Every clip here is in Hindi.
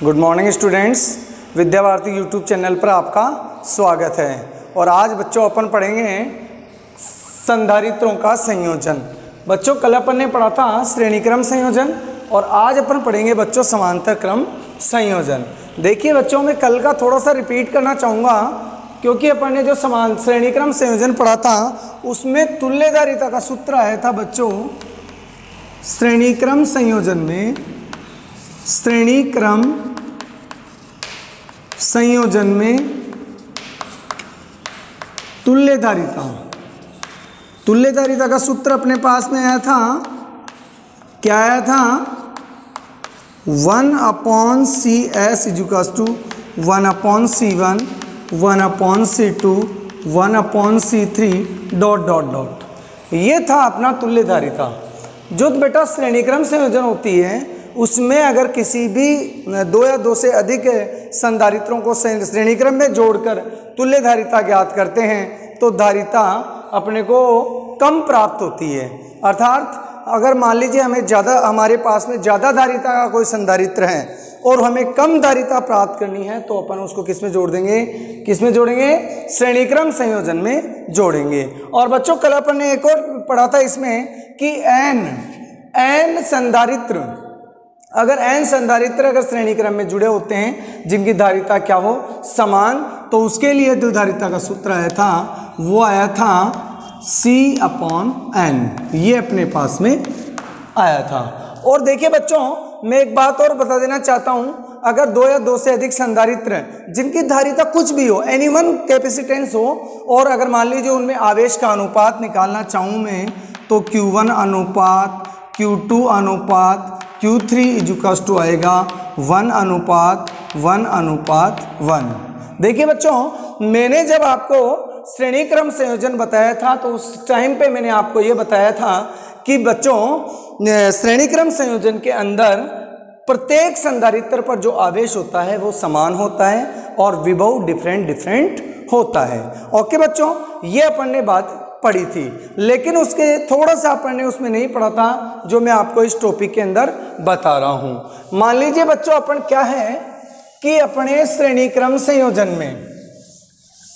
Good morning students, Vidya Bharati YouTube channel पर आपका स्वागत है। और आज बच्चों अपन पढ़ेंगे संधारित्रों का संयोजन। बच्चों कल अपन ने पढ़ा था श्रेणी क्रम संयोजन और आज अपन पढ़ेंगे बच्चों समांतर क्रम संयोजन। देखिए बच्चों, मैं कल का थोड़ा सा रिपीट करना चाहूँगा क्योंकि अपन ने जो श्रेणी क्रम संयोजन पढ़ा था उसमें तुल्यधारिता का सूत्र आया था बच्चों। श्रेणी क्रम संयोजन में श्रेणी क्रम संयोजन में तुल्यधारिता का सूत्र अपने पास में आया था। क्या आया था? 1/CS = 1/C1 1/C2 1/C3 ... ये था अपना तुल्यधारिता। जो बेटा श्रेणी क्रम संयोजन होती है उसमें अगर किसी भी दो या दो से अधिक संधारित्रों को श्रेणी क्रम में जोड़कर तुल्यधारिता ज्ञात करते हैं तो धारिता अपने को कम प्राप्त होती है। अर्थात अगर मान लीजिए हमारे पास में ज़्यादा धारिता का कोई संधारित्र है और हमें कम धारिता प्राप्त करनी है तो अपन उसको किस में जोड़ देंगे? श्रेणी क्रम संयोजन में जोड़ेंगे। और बच्चों कल अपन ने एक और पढ़ा था इसमें कि n संधारित्र अगर श्रेणी क्रम में जुड़े होते हैं जिनकी धारिता क्या हो? समान, तो उसके लिए जो धारिता का सूत्र आया था वो आया था C/n। ये अपने पास में आया था। और देखिए बच्चों, मैं एक बात और बता देना चाहता हूं, अगर दो या दो से अधिक संधारित्र जिनकी धारिता कुछ भी हो, एनी वन कैपेसिटेंस हो, और अगर मान लीजिए उनमें आवेश का अनुपात निकालना चाहूं मैं तो Q1 अनुपात Q2 अनुपात Q3 = आएगा 1:1:1। देखिए बच्चों, मैंने जब आपको श्रेणी क्रम संयोजन बताया था तो उस टाइम पे मैंने आपको ये बताया था कि बच्चों श्रेणी क्रम संयोजन के अंदर प्रत्येक संधारित्र पर जो आवेश होता है वो समान होता है और विभव डिफरेंट होता है। ओके बच्चों, ये अपन ने बात पढ़ी थी, लेकिन उसके थोड़ा सा अपन ने उसमें नहीं पढ़ा था जो मैं आपको इस टॉपिक के अंदर बता रहा हूं। मान लीजिए बच्चों, अपन क्या है कि अपने श्रेणी क्रम संयोजन में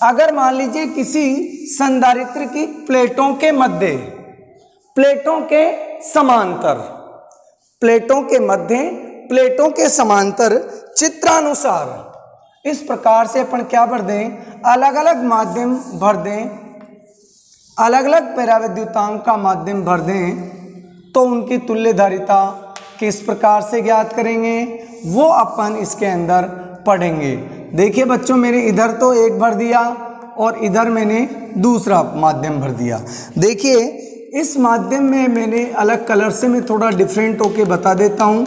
अगर मान लीजिए किसी संधारित्र की प्लेटों के मध्य प्लेटों के समांतर चित्रानुसार इस प्रकार से अपन क्या भर दें? अलग अलग माध्यम भर दें, अलग अलग पराविद्युतांक का माध्यम भर दें, तो उनकी तुल्यधारिता किस प्रकार से ज्ञात करेंगे वो अपन इसके अंदर पढ़ेंगे। देखिए बच्चों, मैंने इधर तो एक भर दिया और इधर मैंने दूसरा माध्यम भर दिया। देखिए इस माध्यम में मैंने अलग कलर से मैं थोड़ा डिफरेंट होके बता देता हूं।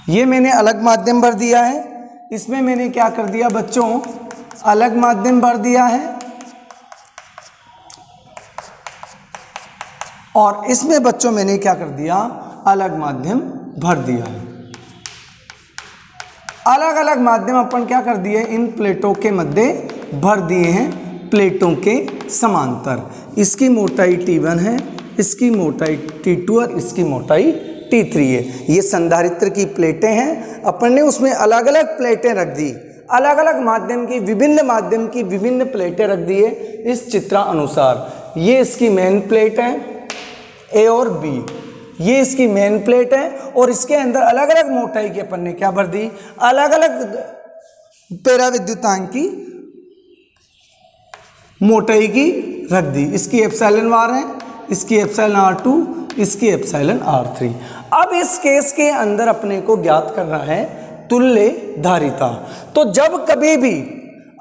ये मैंने अलग माध्यम भर दिया है, इसमें मैंने क्या कर दिया बच्चों? अलग माध्यम भर दिया है, और इसमें बच्चों मैंने क्या कर दिया? अलग माध्यम भर दिया है। अलग अलग माध्यम अपन क्या कर दिए? इन प्लेटों के मध्य भर दिए हैं, प्लेटों के समांतर। इसकी मोटाई T1 है, इसकी मोटाई T2 और इसकी मोटाई T3 है। ये संधारित्र की प्लेटें हैं, अपन ने उसमें अलग अलग प्लेटें रख दी, अलग अलग विभिन्न माध्यम की विभिन्न प्लेटें रख दी है इस चित्रानुसार। ये इसकी मेन प्लेट है A और B, ये इसकी मेन प्लेट है, और इसके अंदर अलग अलग मोटाई की अपन ने क्या भर दी? अलग अलग पराविद्युतांक की मोटाई की रख दी। इसकी ε1 है, इसकी ε2, इसकी ε3। अब इस केस के अंदर अपने को ज्ञात करना है तुल्य धारिता। तो जब कभी भी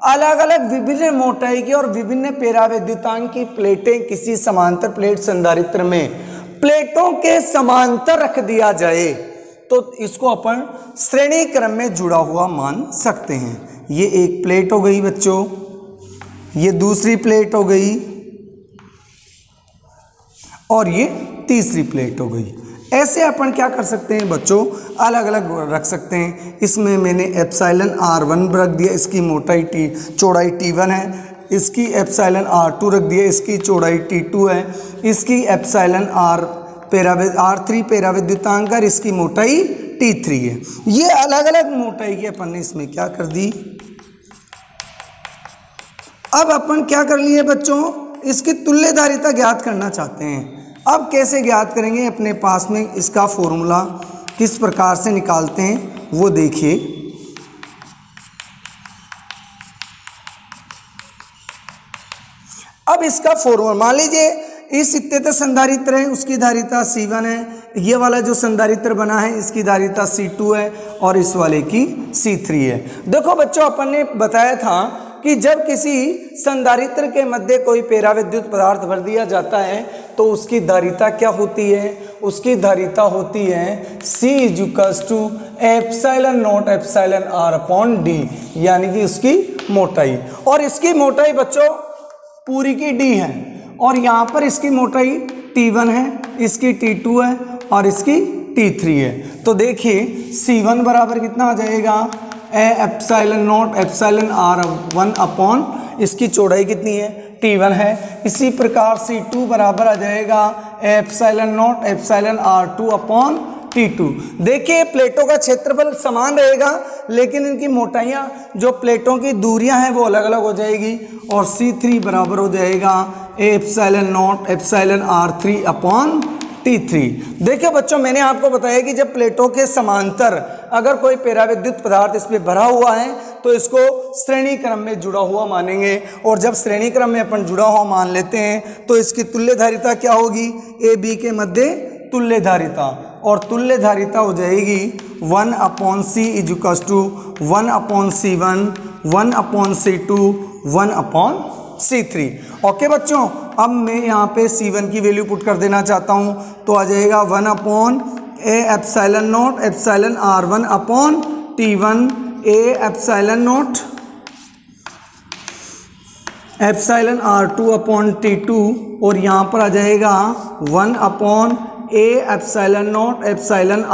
अलग अलग विभिन्न मोटाई की और विभिन्न पराविद्युतांक की प्लेटें किसी समांतर प्लेट संधारित्र में प्लेटों के समांतर रख दिया जाए तो इसको अपन श्रेणी क्रम में जुड़ा हुआ मान सकते हैं। ये एक प्लेट हो गई बच्चों, ये दूसरी प्लेट हो गई, और ये तीसरी प्लेट हो गई। ऐसे अपन क्या कर सकते हैं बच्चों? अलग अलग रख सकते हैं। इसमें मैंने εr1 रख दिया, इसकी चौड़ाई T1 है, इसकी εr2 रख दिया, इसकी चौड़ाई T2 है, इसकी εr R3 पेराविद्युतांक और इसकी मोटाई T3 है। ये अलग अलग मोटाई की अपन ने इसमें क्या कर दी। अब अपन क्या कर लिए बच्चों, इसकी तुल्यधारिता ज्ञात करना चाहते हैं। अब कैसे ज्ञात करेंगे, अपने पास में इसका फॉर्मूला किस प्रकार से निकालते हैं वो देखिए। अब इसका फॉर्मूला मान लीजिए इस इत्तेतर संधारित्र है, उसकी धारिता C1 है, ये वाला जो संधारित्र बना है इसकी धारिता C2 है और इस वाले की C3 है। देखो बच्चों, अपन ने बताया था कि जब किसी संधारित्र के मध्य कोई पेराविद्युत पदार्थ भर दिया जाता है तो उसकी धारिता क्या होती है, उसकी धारिता होती है C = ε0 ε r/d, यानी कि उसकी मोटाई। और इसकी मोटाई बच्चों पूरी की D है और यहाँ पर इसकी मोटाई T1 है, इसकी T2 है और इसकी T3 है। तो देखिए C1 बराबर कितना आ जाएगा, ε0 ε r1/, इसकी चौड़ाई कितनी है, T1 है। इसी प्रकार C2 बराबर आ जाएगा ε0 ε r2/T2। देखिए प्लेटों का क्षेत्रफल समान रहेगा लेकिन इनकी मोटाइयाँ, जो प्लेटों की दूरियां हैं वो अलग अलग हो जाएगी। और C3 बराबर हो जाएगा ε0 ε r3/T3। देखिए बच्चों, मैंने आपको बताया कि जब प्लेटों के समांतर अगर कोई पेराविद्युत पदार्थ इसमें भरा हुआ है तो इसको श्रेणी क्रम में जुड़ा हुआ मानेंगे। और जब श्रेणी क्रम में अपन जुड़ा हुआ मान लेते हैं तो इसकी तुल्यधारिता क्या होगी, ए बी के मध्य तुल्यधारिता, और तुल्यधारिता हो जाएगी 1/c = 1/c1 1/c2 1/c3। Okay बच्चों, अब मैं यहाँ पे C1 की वैल्यू पुट कर देना चाहता हूँ तो आ जाएगा 1/ε0 ε r1/T1 ε0 ε r2/T2 और यहाँ पर आ जाएगा 1/ε0 ε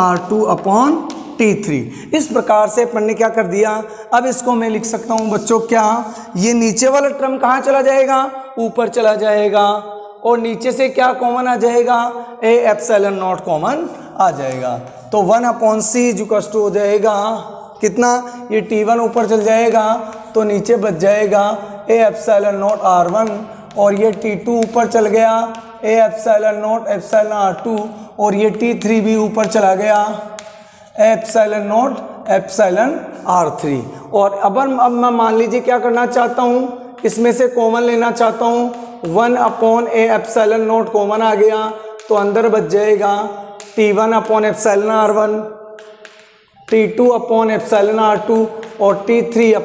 r2/T3। इस प्रकार से अपन ने क्या कर दिया। अब इसको मैं लिख सकता हूँ बच्चों, क्या ये नीचे वाला टर्म कहाँ चला जाएगा, ऊपर चला जाएगा और नीचे से क्या कॉमन आ जाएगा, ε0 कॉमन आ जाएगा। तो 1/c = हो जाएगा कितना, ये T1 ऊपर चल जाएगा तो नीचे बच जाएगा ε0 r1 और ये T2 ऊपर चल गया ε0 ε r2 और ये T3 भी ऊपर चला गया ε0 ε r3। और अब मैं मान लीजिए क्या करना चाहता हूँ, इसमें से कॉमन लेना चाहता हूँ। 1/ε0 कॉमन आ गया तो अंदर बच जाएगा T1/ε r1 T2/ε r2 और T3/ε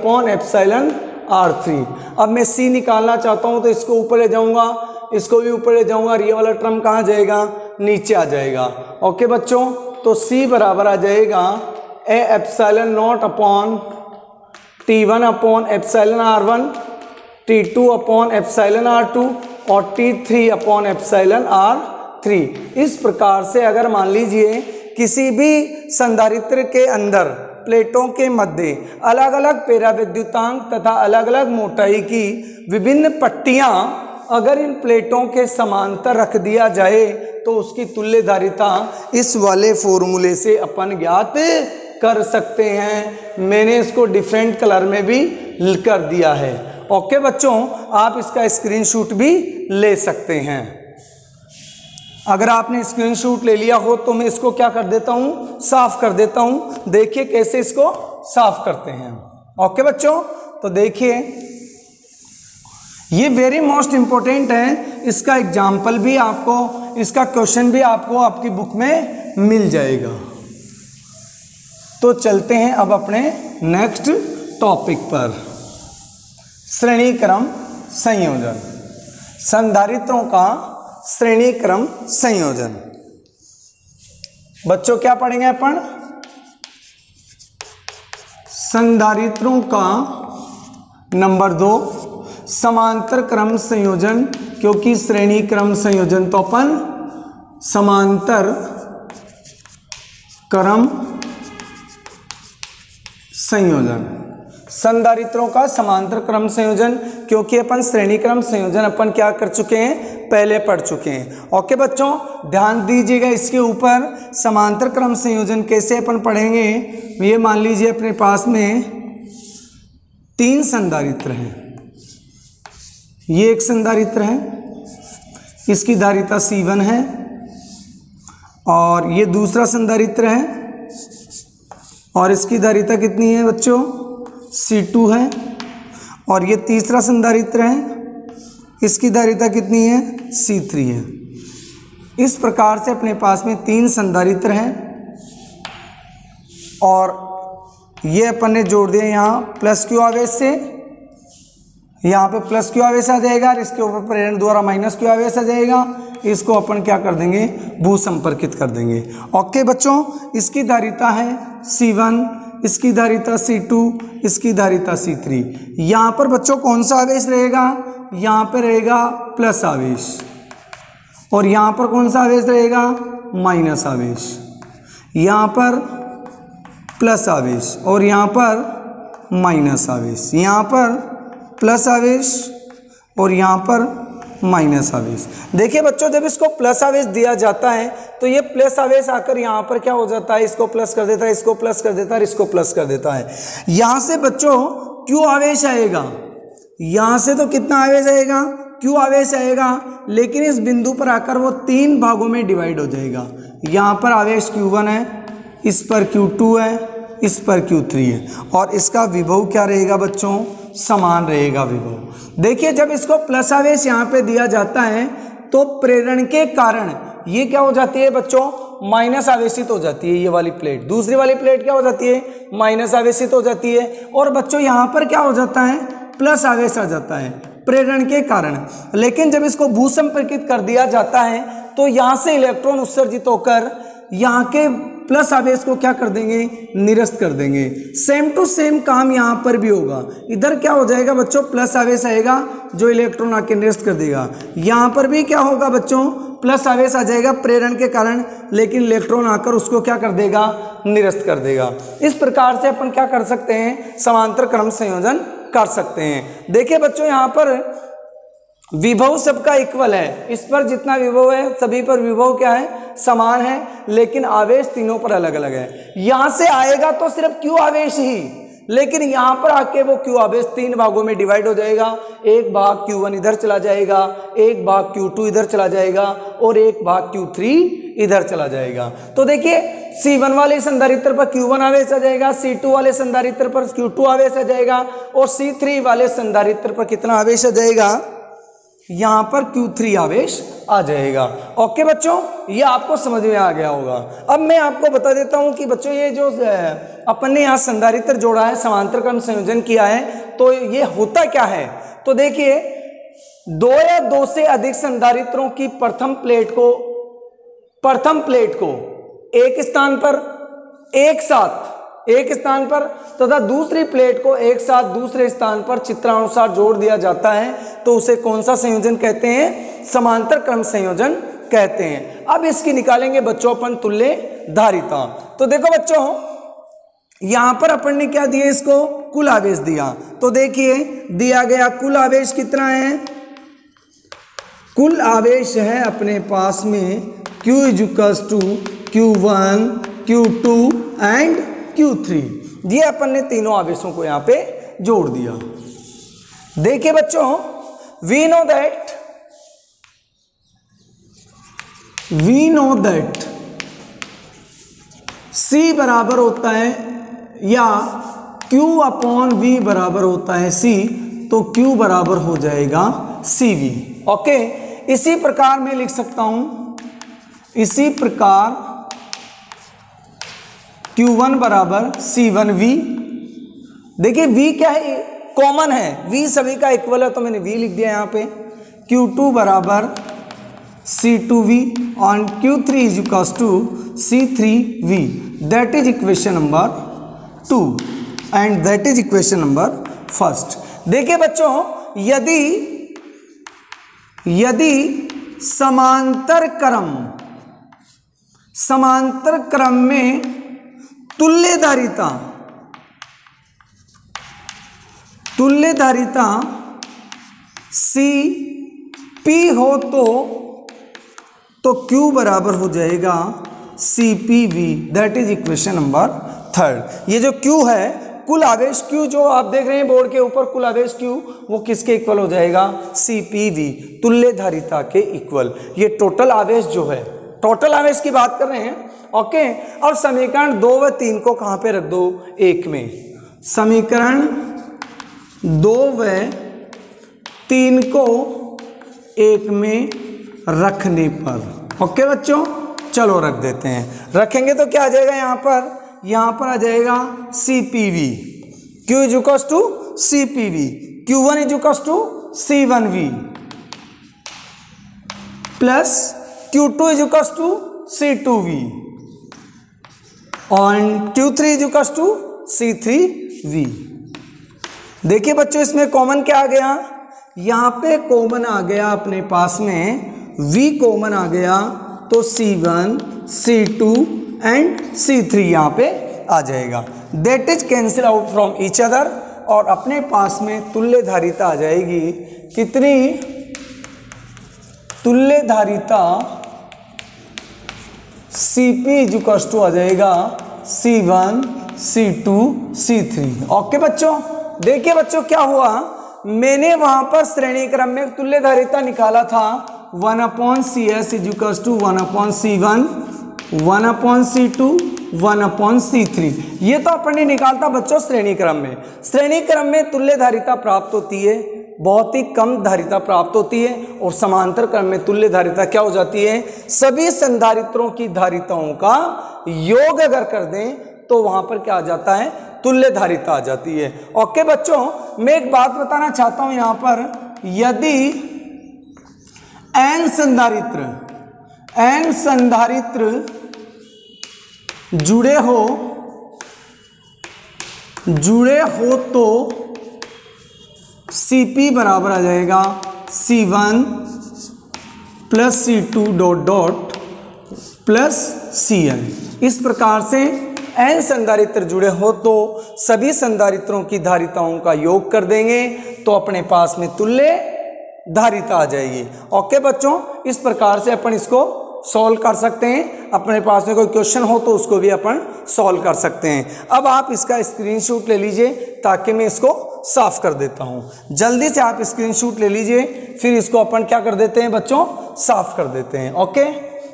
r3। अब मैं C निकालना चाहता हूँ तो इसको ऊपर ले जाऊँगा, इसको भी ऊपर ले जाऊँगा और ये वाला टर्म कहाँ जाएगा, नीचे आ जाएगा। ओके बच्चों, तो C बराबर आ जाएगा ε0 T1/ε r1 T2/ε r2 और T3/ε r3। इस प्रकार से अगर मान लीजिए किसी भी संधारित्र के अंदर प्लेटों के मध्य अलग अलग पेराविद्युतांक तथा अलग अलग मोटाई की विभिन्न पट्टियां अगर इन प्लेटों के समांतर रख दिया जाए तो उसकी तुल्यधारिता इस वाले फॉर्मूले से अपन ज्ञात कर सकते हैं। मैंने इसको डिफरेंट कलर में भी कर दिया है। ओके बच्चों, आप इसका स्क्रीनशॉट भी ले सकते हैं। अगर आपने स्क्रीनशॉट ले लिया हो तो मैं इसको क्या कर देता हूँ, साफ कर देता हूँ। देखिए कैसे इसको साफ करते हैं। ओके बच्चों, तो देखिए ये वेरी मोस्ट इंपॉर्टेंट है, इसका एग्जाम्पल भी आपको, इसका क्वेश्चन भी आपको आपकी बुक में मिल जाएगा। तो चलते हैं अब अपने नेक्स्ट टॉपिक पर, श्रेणी क्रम संयोजन, संधारित्रों का श्रेणी क्रम संयोजन। बच्चों क्या पढ़ेंगे अपन, संधारित्रों का नंबर 2 समांतर क्रम संयोजन, क्योंकि श्रेणी क्रम संयोजन तो अपन समांतर क्रम संयोजन, संधारित्रों का समांतर क्रम संयोजन, क्योंकि अपन श्रेणी क्रम संयोजन अपन क्या कर चुके हैं, पहले पढ़ चुके हैं। ओके बच्चों, ध्यान दीजिएगा इसके ऊपर। समांतर क्रम संयोजन कैसे अपन पढ़ेंगे। ये मान लीजिए अपने पास में 3 संधारित्र हैं। ये एक संधारित्र है, इसकी धारिता C1 है, और ये दूसरा संधारित्र है और इसकी धारिता कितनी है बच्चों, C2 है, और ये तीसरा संधारित्र है, इसकी धारिता कितनी है, C3 है। इस प्रकार से अपने पास में 3 संधारित्र हैं और ये अपन ने जोड़ दिया यहाँ प्लस क्यू आवेश से, यहाँ पे प्लस क्यू आवेश आ जाएगा और इसके ऊपर प्रेरण द्वारा माइनस क्यू आवेश आ जाएगा। इसको अपन क्या कर देंगे, भू संपर्कित कर देंगे। ओके बच्चों, इसकी धारिता है C1, इसकी धारिता C2, इसकी धारिता C3। यहाँ पर बच्चों कौन सा आवेश रहेगा, यहाँ पे रहेगा प्लस आवेश, और यहाँ पर कौन सा आवेश रहेगा, माइनस आवेश। यहाँ पर प्लस आवेश और यहाँ पर माइनस आवेश, यहाँ पर प्लस आवेश और यहाँ पर माइनस आवेश। देखिए बच्चों, जब इसको प्लस आवेश दिया जाता है तो ये प्लस आवेश आकर यहाँ पर क्या हो जाता है, इसको प्लस कर देता है, इसको प्लस कर देता है, इसको प्लस कर देता है। यहाँ से बच्चों क्यू आवेश आएगा, यहाँ से तो कितना आवेश आएगा, क्यू आवेश आएगा, लेकिन इस बिंदु पर आकर वो 3 भागों में डिवाइड हो जाएगा। यहाँ पर आवेश Q1 है, इस पर Q2 है, इस पर Q3 है, और इसका विभव क्या रहेगा बच्चों, समान रहेगा विभव। देखिए जब इसको प्लस आवेश यहाँ पे दिया जाता है तो प्रेरण के कारण ये क्या हो जाती है बच्चों, माइनस आवेशित हो जाती है। ये वाली प्लेट, दूसरी वाली प्लेट क्या हो जाती है, माइनस आवेशित हो जाती है। और बच्चों यहाँ पर क्या हो जाता है, प्लस आवेश आ जाता है प्रेरण के कारण। लेकिन जब इसको भू संपर्कित कर दिया जाता है तो यहाँ से इलेक्ट्रॉन उत्सर्जित होकर यहाँ के प्लस आवेश को क्या कर देंगे, निरस्त कर देंगे। सेम टू सेम काम यहाँ पर भी होगा। इधर क्या हो जाएगा बच्चों, प्लस आवेश आएगा जो इलेक्ट्रॉन आके निरस्त कर देगा। यहाँ पर भी क्या होगा बच्चों, प्लस आवेश आ जाएगा प्रेरण के कारण, लेकिन इलेक्ट्रॉन आकर उसको क्या कर देगा, निरस्त कर देगा। इस प्रकार से अपन क्या कर सकते हैं, समांतर क्रम संयोजन कर सकते हैं। देखिए बच्चों, यहाँ पर विभव सबका इक्वल है, इस पर जितना विभव है सभी पर विभव क्या है, समान है, लेकिन आवेश तीनों पर अलग अलग है। यहां से आएगा तो सिर्फ क्यू आवेश ही, लेकिन यहां पर आके वो क्यू आवेश 3 भागों में डिवाइड हो जाएगा। एक भाग Q1 इधर चला जाएगा, एक भाग Q2 इधर चला जाएगा, और एक भाग Q3 इधर चला जाएगा। तो देखिए C1 वाले संधारित्र पर Q1 आवेश आ जाएगा, C2 वाले संधारित्र पर Q2 आवेश आ जाएगा, और C3 वाले संधारित्र पर कितना आवेश आ जाएगा, यहाँ पर Q3 आवेश आ जाएगा। ओके बच्चों, ये आपको समझ में आ गया होगा। अब मैं आपको बता देता हूँ कि बच्चों ये जो अपन ने यहाँ संधारित्र जोड़ा है, समांतर क्रम संयोजन किया है, तो ये होता क्या है। तो देखिए 2 या 2 से अधिक संधारित्रों की प्रथम प्लेट को एक स्थान पर एक स्थान पर तथा दूसरी प्लेट को एक साथ दूसरे स्थान पर चित्रानुसार जोड़ दिया जाता है, तो उसे कौन सा संयोजन कहते हैं, समांतर क्रम संयोजन कहते हैं। अब इसकी निकालेंगे बच्चों अपन तुल्य धारिता। तो देखो बच्चों, यहां पर अपन ने क्या दिया, इसको कुल आवेश दिया। तो देखिए दिया गया कुल आवेश कितना है, कुल आवेश है अपने पास में Q = Q1, Q2 and Q3। ये अपन ने तीनों आवेशों को यहां पे जोड़ दिया। देखिए बच्चों, we know that C बराबर होता है या Q/V बराबर होता है C, तो Q बराबर हो जाएगा CV। ओके, इसी प्रकार मैं लिख सकता हूं, इसी प्रकार Q1 बराबर C1V। देखिए V क्या है, कॉमन है, V सभी का इक्वल है, तो मैंने V लिख दिया यहाँ पे। Q2 बराबर C2V और Q3 = C3V। That is equation number 2 and that is equation number 1। देखिए बच्चों, यदि समांतर क्रम में तुल्य धारिता C P हो तो Q बराबर हो जाएगा CPV, that is equation number 3। ये जो Q है, कुल आवेश Q जो आप देख रहे हैं बोर्ड के ऊपर, कुल आवेश Q वो किसके इक्वल हो जाएगा? CPV, तुल्य धारिता के इक्वल। ये टोटल आवेश जो है, टोटल आवेश की बात कर रहे हैं। ओके, अब समीकरण 2 व 3 को कहां पे रख दो? 1 में। समीकरण 2 व 3 को 1 में रखने पर, ओके बच्चों, चलो रख देते हैं। रखेंगे तो क्या आ जाएगा यहाँ पर आ जाएगा CPV, Q is equal to CPV, Q1 is equal to C1V plus Q2 is equal to C2V और Q3 is equal to C3V। देखिए बच्चों, इसमें कॉमन क्या आ गया? यहाँ पे कॉमन आ गया अपने पास में V कॉमन आ गया, तो C1, C2 एंड C3 यहाँ पे आ जाएगा। That is cancel out from each other, और अपने पास में तुल्य धारिता आ जाएगी। कितनी? तुल्य धारिता CP इज इक्वल टू आ जाएगा C1, C2, C3। ओके बच्चों, देखिए बच्चों क्या हुआ, मैंने वहां पर श्रेणी क्रम में तुल्य धारिता निकाला था 1/CS is equal to 1/C1, 1/C2, 1/C3। ये तो अपन ने निकालता बच्चों श्रेणी क्रम में। श्रेणी क्रम में तुल्य धारिता प्राप्त होती है, बहुत ही कम धारिता प्राप्त होती है, और समांतर क्रम में तुल्य धारिता क्या हो जाती है? सभी संधारित्रों की धारिताओं का योग अगर कर दें तो वहां पर क्या आ जाता है? तुल्य धारिता आ जाती है। ओके बच्चों, मैं एक बात बताना चाहता हूं यहां पर, यदि n संधारित्र जुड़े हो तो CP बराबर आ जाएगा C1 plus C2 dot dot plus Cn। इस प्रकार से n संधारित्र जुड़े हो तो सभी संधारित्रों की धारिताओं का योग कर देंगे तो अपने पास में तुल्य धारिता आ जाएगी। ओके बच्चों, इस प्रकार से अपन इसको सॉल्व कर सकते हैं। अपने पास में कोई क्वेश्चन हो तो उसको भी अपन सॉल्व कर सकते हैं। अब आप इसका स्क्रीनशॉट ले लीजिए ताकि मैं इसको साफ कर देता हूं। जल्दी से आप स्क्रीनशॉट ले लीजिए, फिर इसको अपन क्या कर देते हैं बच्चों? साफ कर देते हैं। ओके,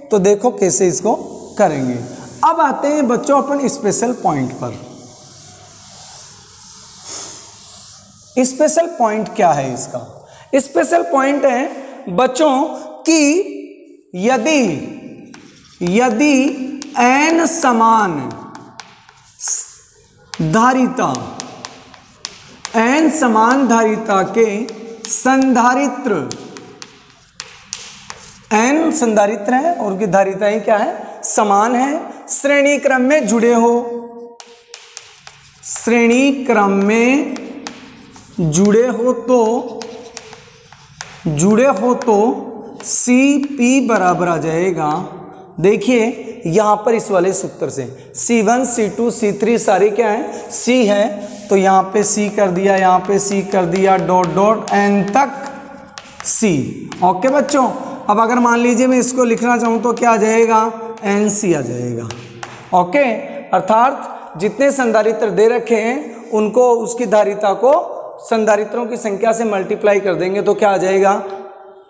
तो देखो कैसे इसको करेंगे। अब आते हैं बच्चों अपन स्पेशल पॉइंट पर। स्पेशल पॉइंट क्या है इसका? स्पेशल पॉइंट है बच्चों कि यदि n समान धारिता के संधारित्र, n संधारित्र है और उनकी धारिताएं क्या है? समान है, श्रेणी क्रम में जुड़े हो तो CP बराबर आ जाएगा। देखिए यहां पर इस वाले सूत्र से C1, C2, C3 सारे क्या है? C है, तो यहां पे C कर दिया, यहां पे C कर दिया, डॉट डॉट n तक C। ओके बच्चों, अब अगर मान लीजिए मैं इसको लिखना चाहूं तो क्या आ जाएगा? NC आ जाएगा। ओके, अर्थात जितने संधारित्र दे रखे हैं उनको, उसकी धारिता को संधारित्रों की संख्या से मल्टीप्लाई कर देंगे तो क्या आ जाएगा?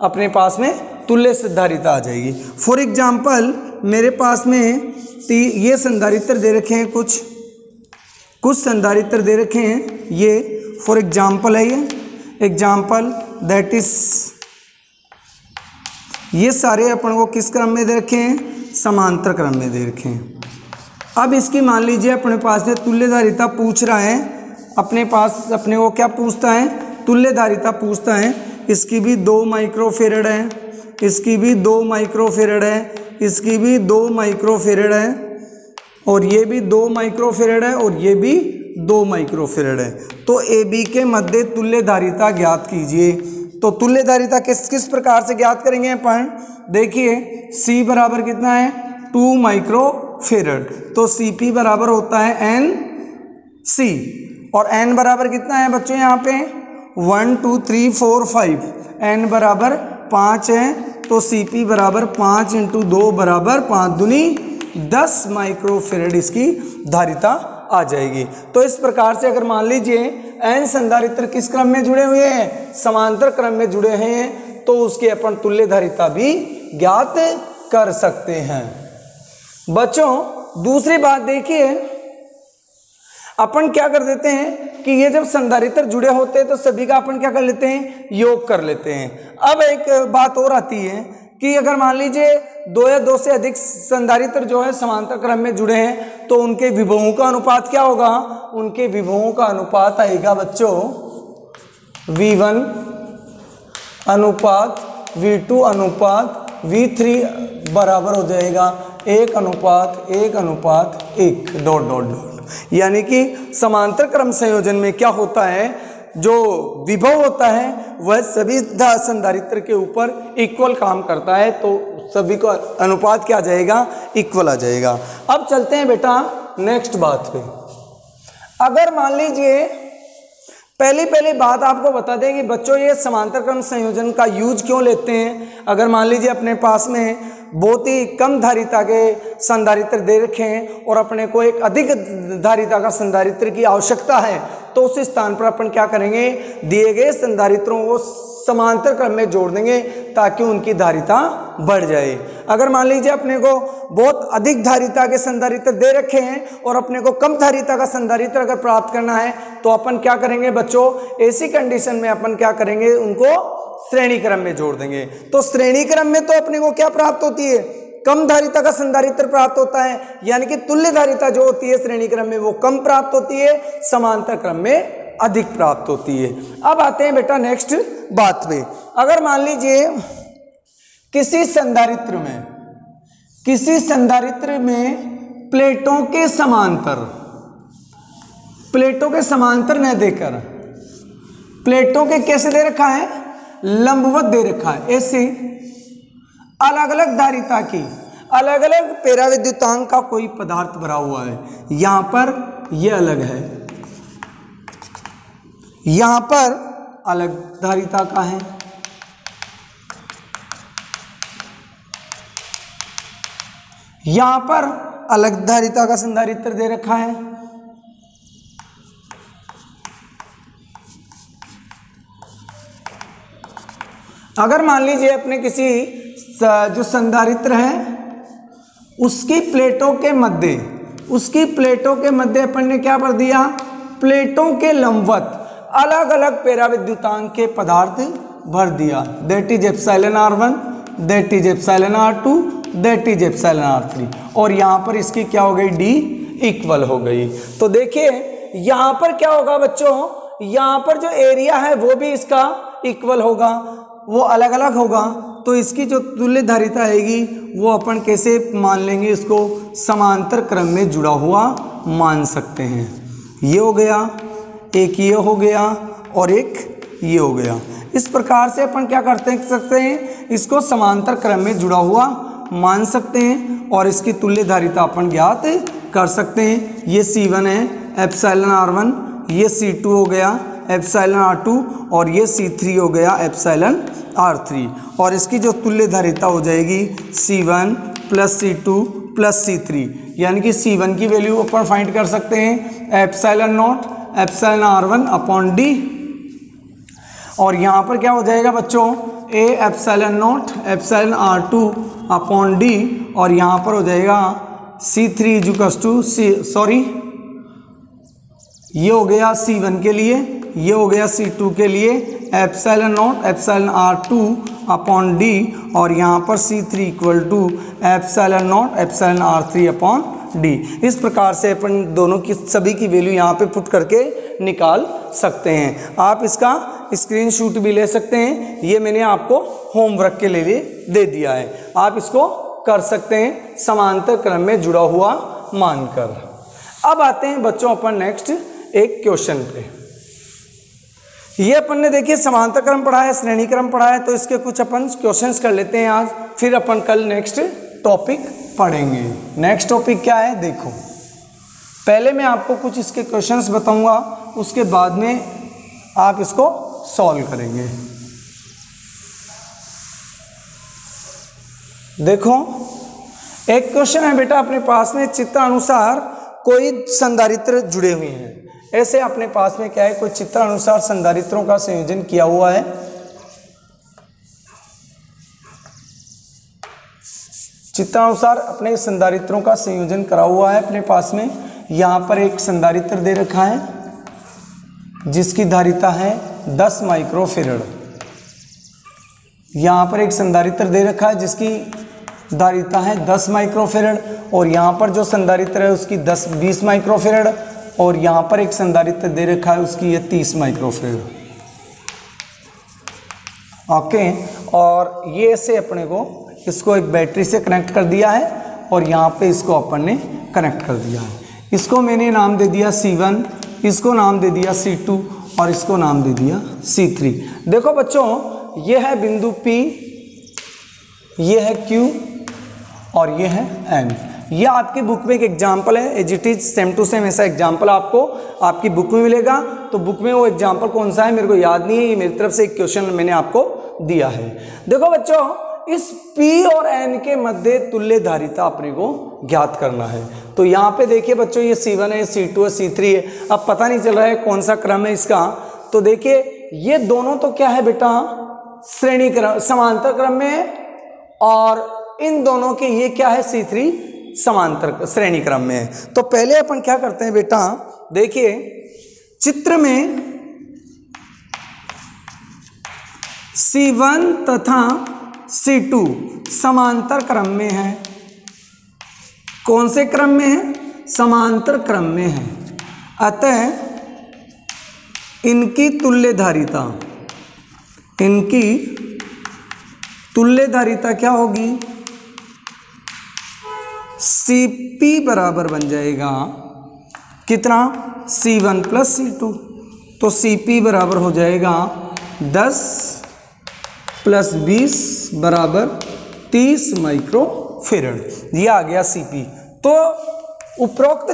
अपने पास में तुल्य धारिता आ जाएगी। फॉर एग्जाम्पल मेरे पास में ये संधारित्र दे रखे हैं, कुछ संधारित्र दे रखे हैं। ये फॉर एग्जाम्पल है, ये एग्जाम्पल दैट इज, ये सारे अपन को किस क्रम में दे रखे हैं? समांतर क्रम में दे रखे हैं। अब इसकी मान लीजिए अपने पास में तुल्य धारिता पूछ रहा है, अपने को क्या पूछता है? तुल्य धारिता पूछता है। इसकी भी 2 माइक्रोफेरेड है, इसकी भी 2 माइक्रोफेरेड है, इसकी भी 2 माइक्रोफेरेड है, और ये भी 2 माइक्रोफेरेड है, और ये भी 2 माइक्रोफेरेड है। तो AB के मध्य तुल्य धारिता ज्ञात कीजिए। तो तुल्य धारिता किस प्रकार से ज्ञात करेंगे अपन? देखिए C बराबर कितना है? 2 माइक्रोफेरेड, तो CP बराबर होता है NC, और n बराबर कितना है बच्चों? यहाँ पे 1 2 3 4 5, n बराबर 5 है तो Cp बराबर 5 × 2 बराबर 5 दूनी 10 माइक्रोफेरेड इसकी धारिता आ जाएगी। तो इस प्रकार से अगर मान लीजिए n संधारित्र किस क्रम में जुड़े हुए हैं, समांतर क्रम में जुड़े हैं, तो उसके अपन तुल्य धारिता भी ज्ञात कर सकते हैं। बच्चों दूसरी बात देखिए, अपन क्या कर देते हैं कि ये जब संधारित्र जुड़े होते हैं तो सभी का अपन क्या कर लेते हैं, योग कर लेते हैं। अब एक बात और आती है कि अगर मान लीजिए 2 या 2 से अधिक संधारित्र जो है समांतर क्रम में जुड़े हैं तो उनके विभवों का अनुपात क्या होगा, उनके विभवों का अनुपात आएगा बच्चों V1 अनुपात V2 अनुपात V3 बराबर हो जाएगा 1:1:1 डॉट डॉट डॉट। यानी कि समांतर क्रम संयोजन में क्या होता है, जो विभव होता है वह सभी संधारित्र के ऊपर इक्वल काम करता है, तो सभी को अनुपात क्या आ जाएगा, इक्वल आ जाएगा। अब चलते हैं बेटा नेक्स्ट बात पे। अगर मान लीजिए पहली बात आपको बता दें कि बच्चों ये समांतर क्रम संयोजन का यूज क्यों लेते हैं। अगर मान लीजिए अपने पास में बहुत ही कम धारिता के संधारित्र दे रखे हैं और अपने को एक अधिक धारिता का संधारित्र की आवश्यकता है, तो उस स्थान पर अपन क्या करेंगे, दिए गए संधारित्रों को समांतर क्रम में जोड़ देंगे ताकि उनकी धारिता बढ़ जाए। अगर मान लीजिए अपने को बहुत अधिक धारिता के संधारित्र दे रखे हैं और अपने को कम धारिता का संधारित्र अगर प्राप्त करना है तो अपन क्या करेंगे बच्चों, ऐसी कंडीशन में अपन क्या करेंगे, उनको श्रेणी क्रम में जोड़ देंगे। तो श्रेणी क्रम में तो अपने को क्या प्राप्त होती है, कम धारिता का संधारित्र प्राप्त होता है, यानी कि तुल्य धारिता जो होती है श्रेणी क्रम में वो कम प्राप्त होती है, समांतर क्रम में अधिक प्राप्त होती है। अब आते हैं बेटा नेक्स्ट बात पे। अगर मान लीजिए किसी संधारित्र में प्लेटों के समांतर न देकर प्लेटों के कैसे दे रखा है, लंबवत दे रखा है, ऐसे अलग अलग धारिता की अलग अलग पेराविद्युतांक का कोई पदार्थ भरा हुआ है। यहां पर यह अलग है, यहां पर अलग धारिता का है, यहां पर अलग धारिता का संधारित्र दे रखा है। अगर मान लीजिए अपने किसी जो संधारित्र है उसकी प्लेटों के मध्य अपन ने क्या भर दिया, प्लेटों के लंबवत अलग अलग पेराविद्युतांक के पदार्थ भर दिया, that is εr1, that is εr2, that is εr3, और यहाँ पर इसकी क्या हो गई, डी इक्वल हो गई। तो देखिए यहाँ पर क्या होगा बच्चों, यहाँ पर जो एरिया है वो भी इसका इक्वल होगा, वो अलग अलग होगा, तो इसकी जो तुल्य धारिता आएगी वो अपन कैसे मान लेंगे, इसको समांतर क्रम में जुड़ा हुआ मान सकते हैं। ये हो गया, एक ये हो गया और एक ये हो गया। इस प्रकार से अपन क्या करते सकते हैं, इसको समांतर क्रम में जुड़ा हुआ मान सकते हैं और इसकी तुल्य धारिता अपन ज्ञात कर सकते हैं। ये C1 है εr1, ये C2 हो गया εr2 और ये C3 हो गया εr3, और इसकी जो तुल्य धारिता हो जाएगी C1 + C2 + C3, यानी कि C1 की वैल्यू अपन फाइंड कर सकते हैं ε0 εr1/d, और यहाँ पर क्या हो जाएगा बच्चों a ε0 εr2/d, और यहाँ पर हो जाएगा C3 ये हो गया C1 के लिए, ये हो गया C2 के लिए ε0 εr2/d, और यहाँ पर C3 = ε0 εr3/d। इस प्रकार से अपन दोनों की सभी की वैल्यू यहाँ पे पुट करके निकाल सकते हैं। आप इसका स्क्रीनशॉट भी ले सकते हैं, ये मैंने आपको होमवर्क के लिए दे दिया है, आप इसको कर सकते हैं समांतर क्रम में जुड़ा हुआ मानकर। अब आते हैं बच्चों अपन नेक्स्ट एक क्वेश्चन पे। ये अपन ने देखिए समांतर क्रम पढ़ा है, श्रेणी क्रम पढ़ा है, तो इसके कुछ अपन क्वेश्चंस कर लेते हैं आज, फिर अपन कल नेक्स्ट टॉपिक पढ़ेंगे। नेक्स्ट टॉपिक क्या है देखो, पहले मैं आपको कुछ इसके क्वेश्चंस बताऊंगा, उसके बाद में आप इसको सॉल्व करेंगे। देखो एक क्वेश्चन है बेटा अपने पास में, चित्रानुसार कोई संधारित्र जुड़े हुए हैं। ऐसे अपने पास में क्या है, कोई चित्रानुसार संधारित्रों का संयोजन किया हुआ है। चित्रानुसार अपने संधारित्रों का संयोजन करा हुआ है अपने पास में। यहां पर एक संधारित्र दे रखा है जिसकी धारिता है 10 माइक्रोफेरड। यहां पर एक संधारित्र दे रखा है जिसकी धारिता है 10 माइक्रोफेरड, और यहाँ पर जो संधारित्र है उसकी 20 माइक्रोफेरड, और यहाँ पर एक संधारित्र दे रखा है उसकी ये 30 माइक्रोफेरड। ओके, और ये से अपने को इसको एक बैटरी से कनेक्ट कर दिया है, और यहाँ पे इसको अपन ने कनेक्ट कर दिया है। इसको मैंने नाम दे दिया C1, इसको नाम दे दिया C2, और इसको नाम दे दिया C3। देखो बच्चों, ये है बिंदु P, ये है Q, और ये है N। ये आपकी बुक में एक एग्जाम्पल है, as it is same to same ऐसा एग्जाम्पल आपको आपकी बुक में मिलेगा। तो बुक में वो एग्जाम्पल कौन सा है मेरे को याद नहीं है, ये मेरी तरफ से एक क्वेश्चन मैंने आपको दिया है। देखो बच्चों, इस P और N के मध्य तुल्य धारिता अपने को ज्ञात करना है। तो यहाँ पे देखिए बच्चों, ये C1 है, C2 है, C3 है। अब पता नहीं चल रहा है कौन सा क्रम है इसका। तो देखिए ये दोनों तो क्या है बेटा, श्रेणी क्रम, समांतर क्रम में है, और इन दोनों के ये क्या है, C3 समांतर श्रेणी क्रम में है। तो पहले अपन क्या करते हैं बेटा, देखिए चित्र में C1 तथा C2 समांतर क्रम में है। कौन से क्रम में है, समांतर क्रम में है। अतः इनकी तुल्य धारिता, इनकी तुल्य धारिता क्या होगी, Cp बराबर बन जाएगा कितना, C1 प्लस C2। तो Cp बराबर हो जाएगा 10 प्लस 20 बराबर 30 माइक्रोफेरड। ये आ गया Cp। तो उपरोक्त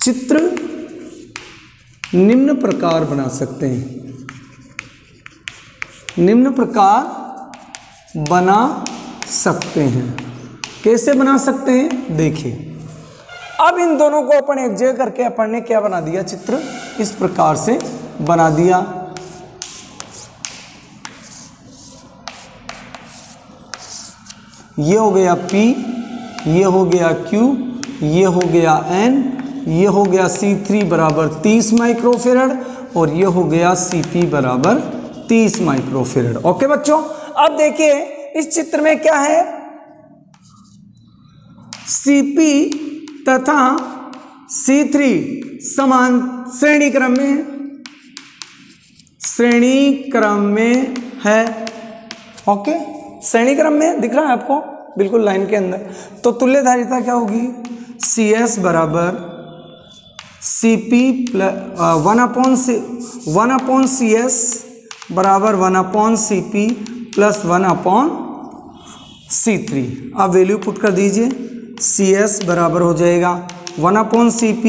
चित्र निम्न प्रकार बना सकते हैं, निम्न प्रकार बना सकते हैं। कैसे बना सकते हैं, देखिए अब इन दोनों को अपन एक जगह करके अपन ने क्या बना दिया, चित्र इस प्रकार से बना दिया। ये हो गया P, ये हो गया Q, ये हो गया N, ये हो गया C3 बराबर 30 माइक्रोफेरड, और ये हो गया Cp बराबर 30 माइक्रोफेरड। ओके बच्चों, अब देखिए इस चित्र में क्या है, Cp तथा C3 समान श्रेणी क्रम में है। ओके, श्रेणी क्रम में दिख रहा है आपको बिल्कुल लाइन के अंदर। तो तुल्य धारिता क्या होगी, Cs बराबर Cp प्लस 1 Cs बराबर 1 Cp प्लस 1 C3। अब वैल्यू पुट कर दीजिए, Cs बराबर हो जाएगा 1 Cp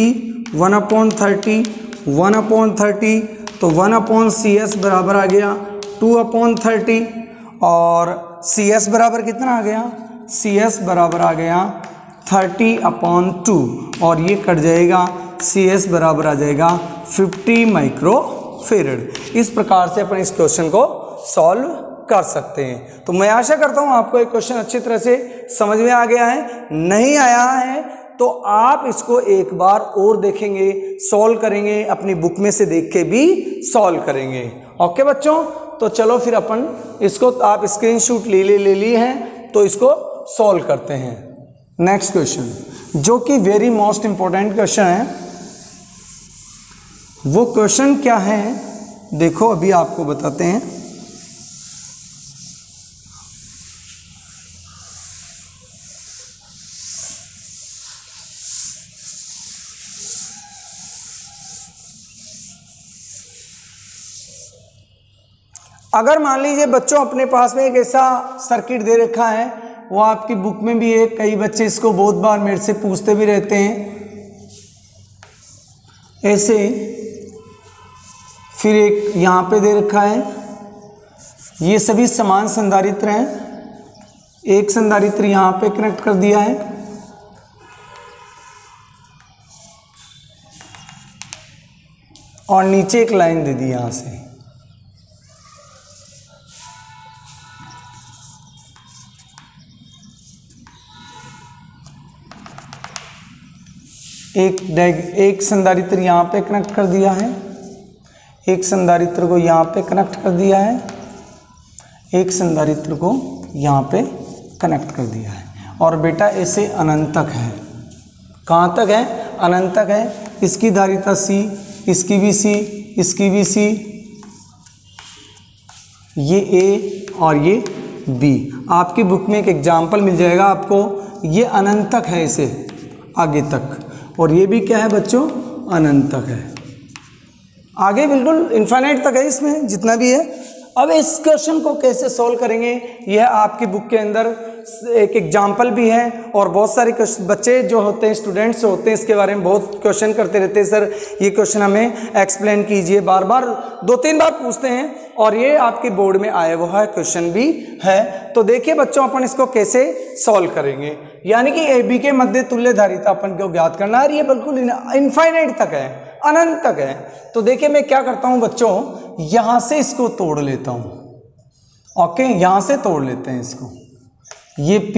1/30 1/30, तो 1 Cs बराबर आ गया 2/30, और Cs बराबर कितना आ गया, Cs बराबर आ गया 30/2, और ये कट जाएगा, Cs बराबर आ जाएगा 50 माइक्रोफेरड। इस प्रकार से अपन इस क्वेश्चन को सॉल्व कर सकते हैं। तो मैं आशा करता हूं आपको एक क्वेश्चन अच्छी तरह से समझ में आ गया है। नहीं आया है तो आप इसको एक बार और देखेंगे, सॉल्व करेंगे, अपनी बुक में से देख के भी सॉल्व करेंगे। ओके बच्चों, तो चलो फिर अपन इसको, आप स्क्रीनशॉट ले ली है, तो इसको सॉल्व करते हैं। नेक्स्ट क्वेश्चन, जो कि वेरी मोस्ट इंपॉर्टेंट क्वेश्चन है, वो क्वेश्चन क्या है देखो, अभी आपको बताते हैं। अगर मान लीजिए बच्चों अपने पास में एक ऐसा सर्किट दे रखा है, वो आपकी बुक में भी है, कई बच्चे इसको बहुत बार मेरे से पूछते भी रहते हैं। ऐसे फिर एक यहाँ पे दे रखा है, ये सभी समान संधारित्र हैं। एक संधारित्र यहाँ पे कनेक्ट कर दिया है, और नीचे एक लाइन दे दी यहाँ से। एक संधारित्र यहाँ पे कनेक्ट कर दिया है, एक संधारित्र को यहाँ पे कनेक्ट कर दिया है, एक संधारित्र को यहाँ पे कनेक्ट कर दिया है। और बेटा ऐसे अनंत तक है। कहाँ तक है? अनंत तक है। इसकी धारिता C, इसकी भी C, इसकी भी C, ये A और ये B। आपकी बुक में एक एग्जाम्पल मिल जाएगा आपको। ये अनंत तक है, इसे आगे तक, और ये भी क्या है बच्चों? अनंत तक है। आगे बिल्कुल इनफाइनाइट तक है इसमें जितना भी है। अब इस क्वेश्चन को कैसे सॉल्व करेंगे, यह आपकी बुक के अंदर एक एग्जाम्पल भी है, और बहुत सारे बच्चे जो होते हैं, स्टूडेंट्स होते हैं, इसके बारे में बहुत क्वेश्चन करते रहते हैं, सर ये क्वेश्चन हमें एक्सप्लेन कीजिए, बार बार 2-3 बार पूछते हैं, और ये आपके बोर्ड में आया हुआ क्वेश्चन भी है। तो देखिए बच्चों, अपन इसको कैसे सॉल्व करेंगे। यानी कि ए बी के मध्य तुल्य धारिता अपन को ज्ञात करना है। ये बिल्कुल इनफाइनाइट तक है, अनंत तक है। तो देखिए मैं क्या करता हूं बच्चों, यहां से इसको तोड़ लेता हूं। ओके, यहां से तोड़ लेते हैं इसको, ये P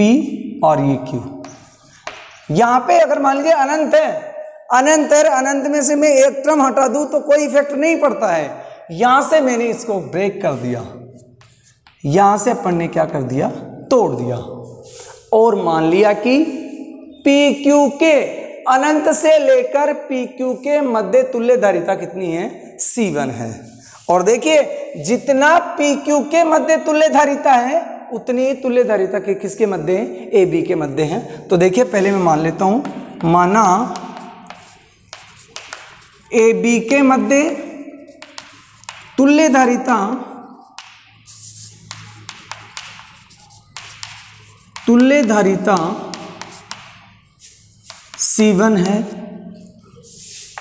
और ये Q। यहां पे अगर मान लीजिए अनंत है, अनंत में से मैं एक टर्म हटा दूं तो कोई इफेक्ट नहीं पड़ता है। यहां से मैंने इसको ब्रेक कर दिया, यहां से अपन ने क्या कर दिया? तोड़ दिया, और मान लिया कि PQ के अनंत से लेकर PQ के मध्य तुल्य धारिता कितनी है? C1 है। और देखिए जितना PQ के मध्य तुल्य धारिता है उतनी ही तुल्य धारिता के किसके मध्य है? AB के मध्य है। तो देखिए पहले मैं मान लेता हूं, माना AB के मध्य तुल्य धारिता C1 है,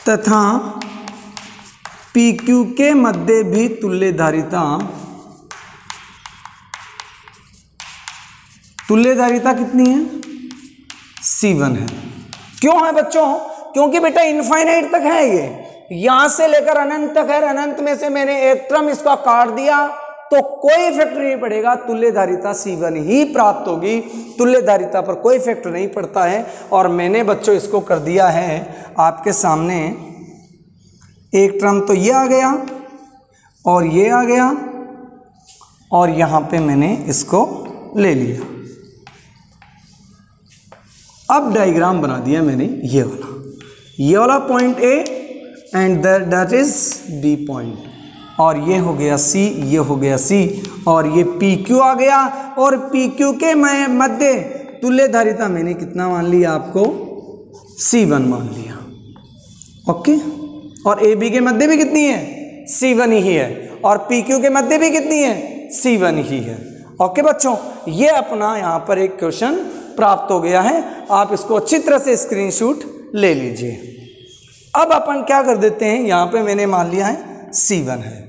तथा PQ के मध्य भी तुल्य धारिता कितनी है? C1 है। क्यों है बच्चों? क्योंकि बेटा इनफाइनाइट तक है ये, यहां से लेकर अनंत तक है। अनंत में से मैंने एक टर्म इसका काट दिया तो कोई इफेक्ट नहीं पड़ेगा, तुल्य धारिता C1 ही प्राप्त होगी। तुल्य धारिता पर कोई इफेक्ट नहीं पड़ता है। और मैंने बच्चों इसको कर दिया है आपके सामने, एक टर्म तो ये आ गया और ये आ गया, और यहां पे मैंने इसको ले लिया। अब डायग्राम बना दिया मैंने, ये वाला point A and that is B point, और ये हो गया C, ये हो गया C, और ये PQ आ गया, और PQ के मध्य तुल्य धारिता मैंने कितना मान लिया? आपको C1 मान लिया। ओके, और AB के मध्य भी कितनी है? C1 ही है, और PQ के मध्य भी कितनी है? C1 ही है। ओके बच्चों, ये अपना यहाँ पर एक क्वेश्चन प्राप्त हो गया है। आप इसको अच्छी तरह से स्क्रीनशॉट ले लीजिए। अब अपन क्या कर देते हैं, यहाँ पे मैंने मान लिया है C1 है।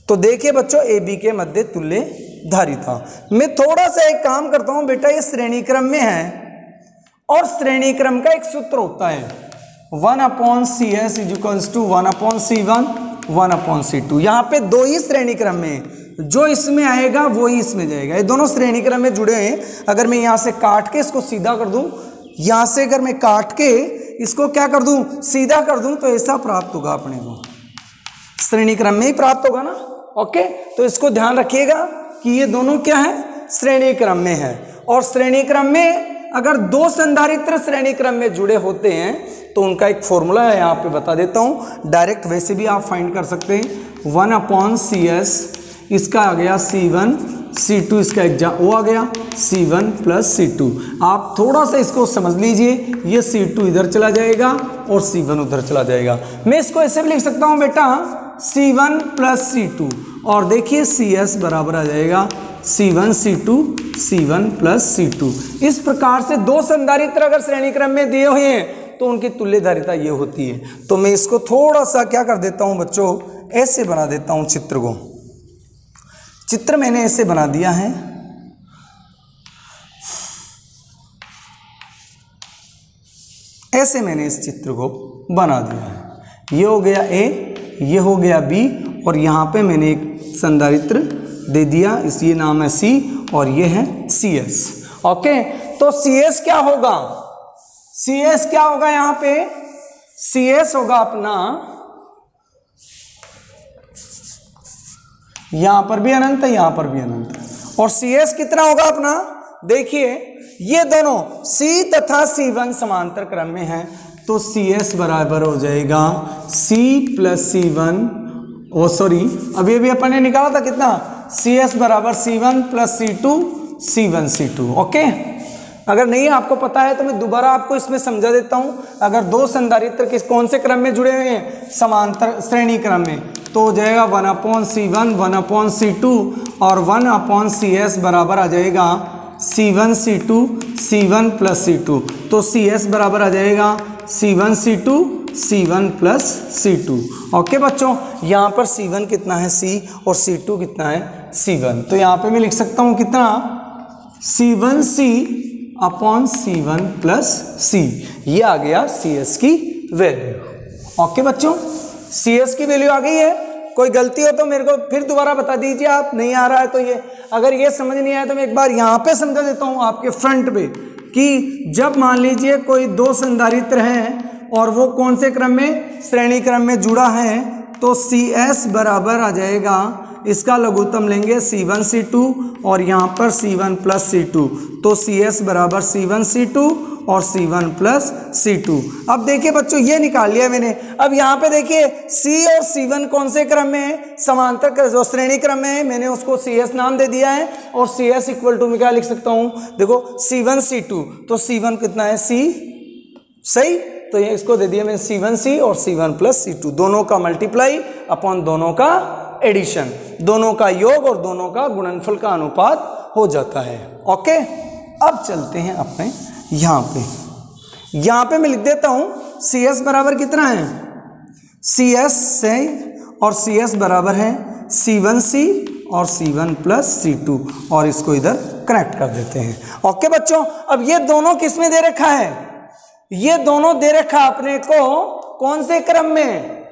तो देखिए बच्चों, AB के मध्य तुल्य धारिता, मैं थोड़ा सा एक काम करता हूं बेटा, ये श्रेणी क्रम में है, और श्रेणी क्रम का एक सूत्र होता है 1/CS = 1/C1 1/C2। यहाँ पे दो ही श्रेणी क्रम में, जो इसमें आएगा वो ही इसमें जाएगा। ये दोनों श्रेणी क्रम में जुड़े हैं। अगर मैं यहाँ से काट के इसको सीधा कर दूं, यहाँ से अगर मैं काट के इसको क्या कर दूं? सीधा कर दूं, तो ऐसा प्राप्त होगा अपने को, श्रेणी क्रम में ही प्राप्त होगा ना। ओके, तो इसको ध्यान रखिएगा कि ये दोनों क्या है? श्रेणी क्रम में है। और श्रेणी क्रम में अगर दो संधारित्र श्रेणी क्रम में जुड़े होते हैं तो उनका एक फॉर्मूला है, यहाँ पे बता देता हूँ। डायरेक्ट वैसे भी आप फाइंड कर सकते हैं। 1/CS, इसका आ गया C1, C2 इसका वो आ गया C1 + C2। आप थोड़ा सा इसको समझ लीजिए, ये C2 इधर चला जाएगा और C1 उधर चला जाएगा। मैं इसको ऐसे भी लिख सकता हूँ बेटा, C1 + C2, और देखिए CS बराबर आ जाएगा C1 C2 C1 + C2। इस प्रकार से दो संधारित्र अगर श्रेणी क्रम में दिए हुए हैं तो उनकी तुल्य धारिता ये होती है। तो मैं इसको थोड़ा सा क्या कर देता हूँ बच्चों, ऐसे बना देता हूं चित्र को। चित्र मैंने ऐसे बना दिया है, ऐसे मैंने इस चित्र को बना दिया है। ये हो गया ए, ये हो गया बी, और यहाँ पे मैंने एक संधारित्र दे दिया, इसलिए नाम है सी, और ये है सी एस। ओके, तो सी एस क्या होगा, सी एस क्या होगा, यहाँ पे सी एस होगा अपना, यहां पर भी अनंत है, यहां पर भी अनंत है, और सी एस कितना होगा अपना, देखिए ये दोनों C तथा C1 समांतर क्रम में है, तो सी एस बराबर हो जाएगा C प्लस C1, ओ सॉरी अभी अपन ने निकाला था कितना, सी एस बराबर C1 plus C2 C1 C2। Okay, अगर नहीं आपको पता है तो मैं दोबारा आपको इसमें समझा देता हूं। अगर दो संधारित्र किस कौन से क्रम में जुड़े हुए हैं, समांतर श्रेणी क्रम में, तो हो जाएगा 1/C1 1/C2 और 1/CS बराबर आ जाएगा C1 C2 C1 plus C2। तो CS बराबर आ जाएगा C1 C2 C1 plus C2। Okay बच्चों, यहाँ पर C1 कितना है C और C2 कितना है C1, तो यहाँ पे मैं लिख सकता हूँ कितना, C1C upon C1 plus C, ये आ गया CS की वैल्यू। ओके बच्चों, CS की वैल्यू आ गई है। कोई गलती हो तो मेरे को फिर दोबारा बता दीजिए, आप नहीं आ रहा है तो ये, अगर ये समझ नहीं आया तो मैं एक बार यहाँ पे समझा देता हूँ आपके फ्रंट पे, कि जब मान लीजिए कोई दो संधारित्र हैं और वो कौन से क्रम में, श्रेणी क्रम में जुड़ा है, तो CS बराबर आ जाएगा, इसका लघुत्तम लेंगे C1 C2 और यहाँ पर C1 प्लस C2, तो CS बराबर C1 C2 और C1 प्लस C2। अब देखिए बच्चों ये निकाल लिया मैंने। अब यहाँ पे देखिए C और C1 कौन से क्रम में है, समांतर जो श्रेणी क्रम में है, मैंने उसको CS नाम दे दिया है, और CS इक्वल टू में क्या लिख सकता हूँ, देखो C1 C2, तो C1 कितना है C, सही, तो ये इसको दे दिया मैंने C1C और C1 प्लस C2, दोनों का मल्टीप्लाई अपॉन दोनों का एडिशन, दोनों का योग और दोनों का गुणनफल का अनुपात हो जाता है। ओके, अब चलते हैं अपने यहाँ पे मैं लिख देता हूँ CS बराबर कितना है, CS से और CS बराबर है C1C और C1 प्लस C2, और इसको इधर कनेक्ट कर देते हैं। ओके बच्चों, अब ये दोनों किस में दे रखा है, ये दोनों दे रखा है अपने को कौन से क्रम में,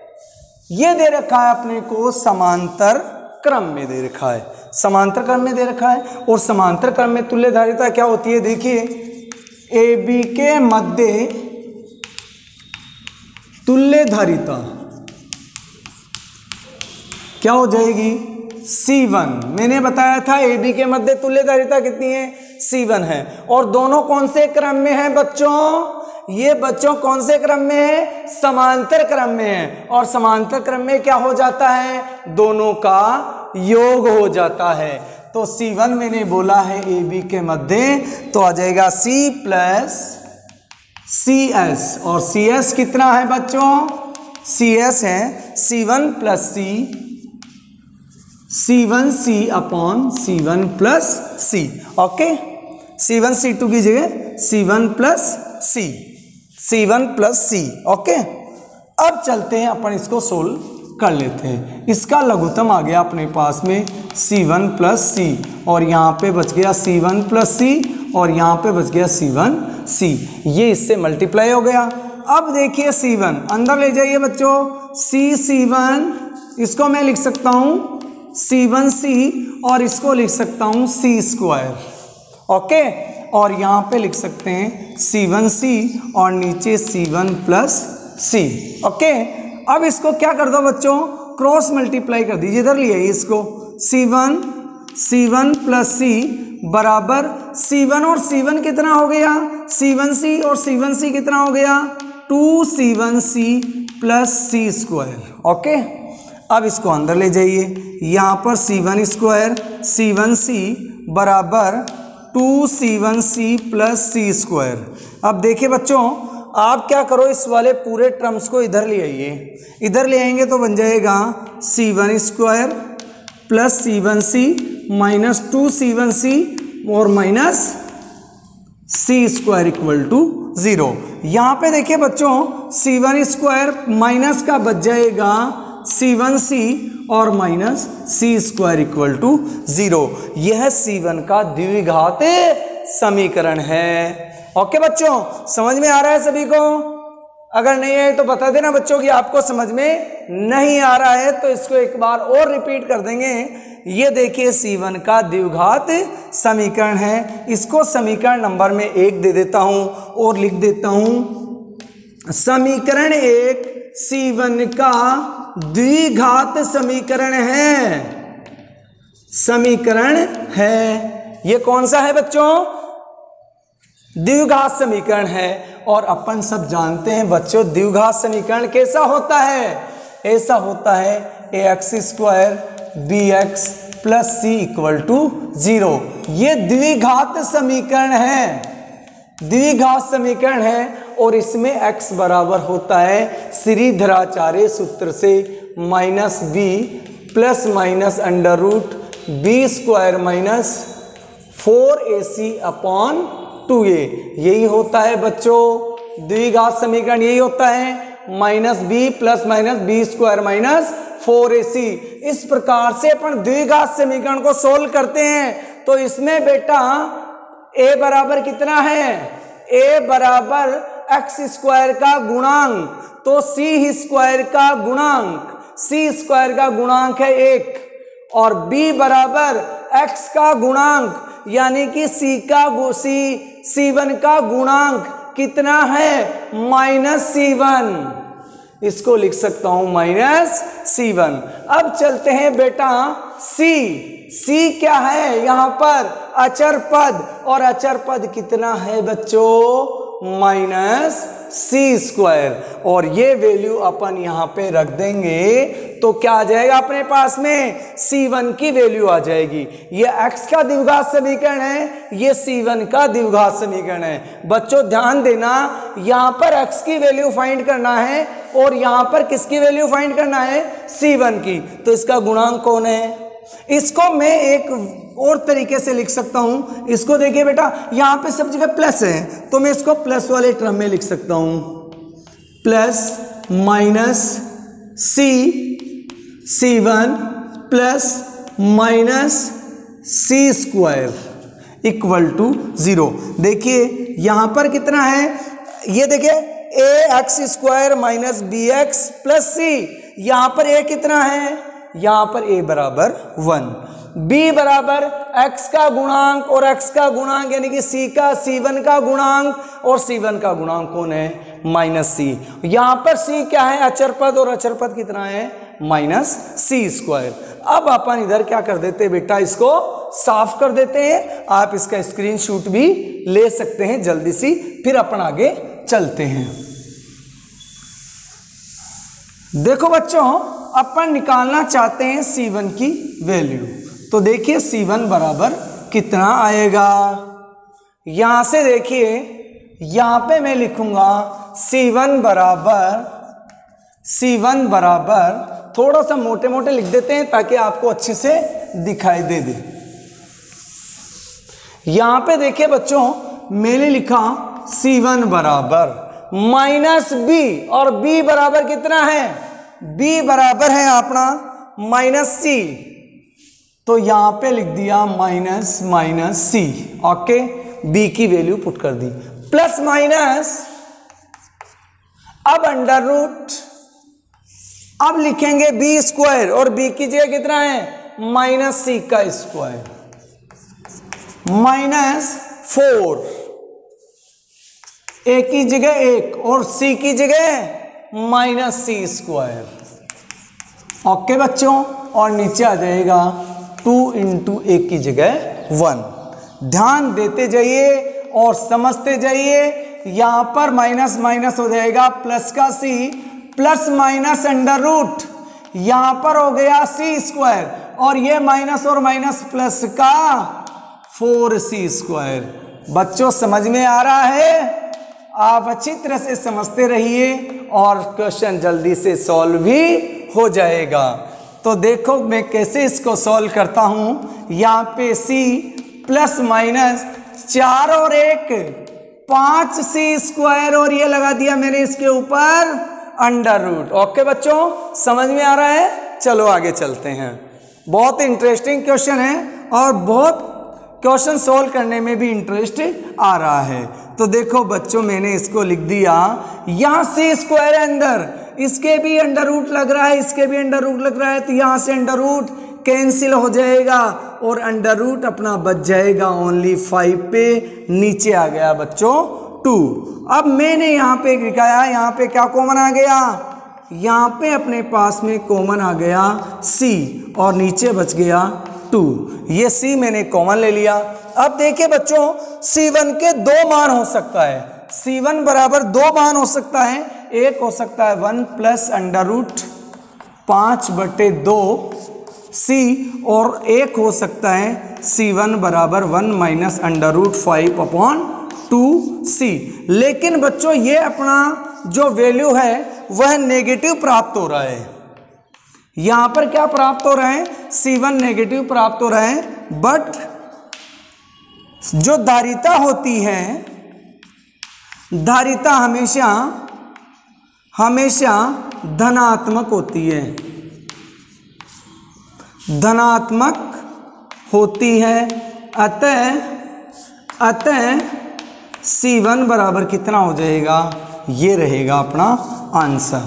ये दे रखा है अपने को समांतर क्रम में दे रखा है, समांतर क्रम में दे रखा है। और समांतर क्रम में तुल्य धारिता क्या होती है, देखिए AB के मध्य तुल्य धारिता क्या हो जाएगी, C1। मैंने बताया था AB के मध्य तुल्य धारिता कितनी है, C1 है, और दोनों कौन से क्रम में है बच्चों, ये बच्चों कौन से क्रम में है, समांतर क्रम में है, और समांतर क्रम में क्या हो जाता है, दोनों का योग हो जाता है। तो C1 मैंने बोला है AB के मध्य, तो आ जाएगा C प्लस CS, और CS कितना है बच्चों, CS है C1 plus C, C1C upon C1 plus C। Okay, C1 C2 की जगह C1 plus C, C1 plus C। Okay, अब चलते हैं अपन इसको सोल्व कर लेते हैं। इसका लघुत्तम आ गया अपने पास में C1 प्लस C, और यहाँ पे बच गया C1 प्लस C, और यहाँ पे बच गया C1C, ये इससे मल्टीप्लाई हो गया। अब देखिए C1 अंदर ले जाइए बच्चों, C1, इसको मैं लिख सकता हूँ C1C, और इसको लिख सकता हूँ C²। ओके, और यहाँ पे लिख सकते हैं C1C और नीचे C1 प्लस C। ओके, अब इसको क्या कर दो बच्चों, क्रॉस मल्टीप्लाई कर दीजिए, इधर लिए इसको, C1 प्लस C बराबर C1 और C1 कितना हो गया, C1C और C1C कितना हो गया, 2C1C प्लस C²। ओके, अब इसको अंदर ले जाइए, यहाँ पर C1² C1C बराबर 2C1C प्लस C²। अब देखिए बच्चों, आप क्या करो, इस वाले पूरे टर्म्स को इधर ले आइए, इधर ले आएंगे तो बन जाएगा C1² plus C1C minus 2C1C और माइनस C² इक्वल टू 0। यहाँ पे देखिए बच्चों, C1² माइनस का बच जाएगा C1c और minus c square equal to 0। यह C1 का द्विघात समीकरण है। ओके बच्चों, समझ में आ रहा है सभी को? अगर नहीं है तो बता देना बच्चों कि आपको समझ में नहीं आ रहा है, तो इसको एक बार और रिपीट कर देंगे। ये देखिए C1 का द्विघात समीकरण है। इसको समीकरण नंबर में 1 दे देता हूं और लिख देता हूं समीकरण 1 C1 का द्विघात समीकरण है। समीकरण है, ये कौन सा है बच्चों? द्विघात समीकरण है। और अपन सब जानते हैं बच्चों द्विघात समीकरण कैसा होता है? ऐसा होता है ax² bx plus c equal to 0। ये द्विघात समीकरण है, द्विघात समीकरण है। और इसमें x बराबर होता है श्रीधराचार्य सूत्र से minus b plus minus under root b square minus 4ac upon 2a। यही होता है बच्चों द्विघात समीकरण, यही होता है minus b plus minus b square minus 4ac। इस प्रकार से अपन द्विघात समीकरण को सोल्व करते हैं। तो इसमें बेटा a बराबर कितना है? a बराबर एक्स स्क्वायर का गुणांक, तो सी स्क्वायर का गुणांक, सी स्क्वायर का गुणांक है 1, और b बराबर x का गुणांक यानी कि C1 का गुणांक कितना है? Minus C1। इसको लिख सकता हूं माइनस C1। अब चलते हैं बेटा C क्या है? यहां पर अचर पद, और अचर पद कितना है बच्चों? Minus c square. और ये वैल्यू अपन यहां पे रख देंगे तो क्या आ जाएगा अपने पास में? C1 की वैल्यू आ जाएगी। ये x का द्विघात समीकरण है, ये C1 का द्विघात समीकरण है। बच्चों ध्यान देना, यहां पर x की वैल्यू फाइंड करना है और यहां पर किसकी वैल्यू फाइंड करना है? C1 की। तो इसका गुणांक कौन है? इसको मैं एक और तरीके से लिख सकता हूं। इसको देखिए बेटा, यहां पे सब जगह प्लस है तो मैं इसको प्लस वाले टर्म में लिख सकता हूं, plus minus C1 plus minus c square equal to 0। देखिए यहां पर कितना है? ये देखिए ax² माइनस bx प्लस सी। यहां पर a कितना है? यहां पर a बराबर 1, b बराबर x का गुणांक और x का गुणांक यानी कि C1 का गुणांक, और C1 का गुणांक कौन है? Minus c। यहां पर c क्या है? अचर पद, और अचर पद कितना है? Minus c square. अब अपन इधर क्या कर देते हैं बेटा? इसको साफ कर देते हैं। आप इसका स्क्रीनशॉट भी ले सकते हैं जल्दी सी, फिर अपन आगे चलते हैं। देखो बच्चों, अपन निकालना चाहते हैं C1 की वैल्यू। तो देखिए C1 बराबर कितना आएगा? यहां से देखिए, यहां पे मैं लिखूंगा C1 बराबर थोड़ा सा मोटे मोटे लिख देते हैं ताकि आपको अच्छे से दिखाई दे। यहां पे देखिए बच्चों, मैंने लिखा C1 बराबर माइनस बी, और b बराबर कितना है? b बराबर है अपना माइनस सी। तो यहां पे लिख दिया माइनस सी। ओके, b की वैल्यू पुट कर दी, प्लस माइनस, अब अंडर रूट, अब लिखेंगे b स्क्वायर, और b की जगह कितना है? माइनस सी का स्क्वायर, माइनस 4, a की जगह 1 और c की जगह माइनस सी स्क्वायर। ओके बच्चों, और नीचे आ जाएगा 2 इंटू a की जगह 1। ध्यान देते जाइए और समझते जाइए। यहां पर माइनस माइनस हो जाएगा प्लस का c, plus minus under root, यहां पर हो गया सी स्क्वायर, और ये माइनस और माइनस प्लस का 4c स्क्वायर। बच्चों समझ में आ रहा है? आप अच्छी तरह से समझते रहिए और क्वेश्चन जल्दी से सॉल्व भी हो जाएगा। तो देखो मैं कैसे इसको सॉल्व करता हूं। यहाँ पे c प्लस माइनस 4 और 1 5c स्क्वायर, और ये लगा दिया मैंने इसके ऊपर अंडर रूट। ओके बच्चों, समझ में आ रहा है? चलो आगे चलते हैं। बहुत इंटरेस्टिंग क्वेश्चन है और बहुत क्वेश्चन सोल्व करने में भी इंटरेस्ट आ रहा है। तो देखो बच्चों, मैंने इसको लिख दिया, यहाँ से स्क्वायर है अंदर, इसके भी अंडर रूट लग रहा है, इसके भी अंडर रूट लग रहा है, तो यहाँ से अंडर रूट कैंसिल हो जाएगा और अंडर रूट अपना बच जाएगा ओनली 5 पे, नीचे आ गया बच्चों 2। अब मैंने यहाँ पे लिखाया, यहाँ पे क्या कॉमन आ गया, यहाँ पे अपने पास में कॉमन आ गया c और नीचे बच गया 2। ये c मैंने कॉमन ले लिया। अब देखिए बच्चों, c1 के 2 मान हो सकता है, c1 बराबर 2 मान हो सकता है। एक हो सकता है 1 प्लस अंडर रूट 5/2 c, और एक हो सकता है c1 बराबर 1 माइनस अंडर रूट 5/2 c। लेकिन बच्चों ये अपना जो वैल्यू है वह नेगेटिव प्राप्त हो रहा है। यहां पर क्या प्राप्त हो रहा है, c1 नेगेटिव प्राप्त हो रहा है, बट जो धारिता होती है, धारिता हमेशा धनात्मक होती है, धनात्मक होती है। अतः c1 बराबर कितना हो जाएगा, ये रहेगा अपना आंसर।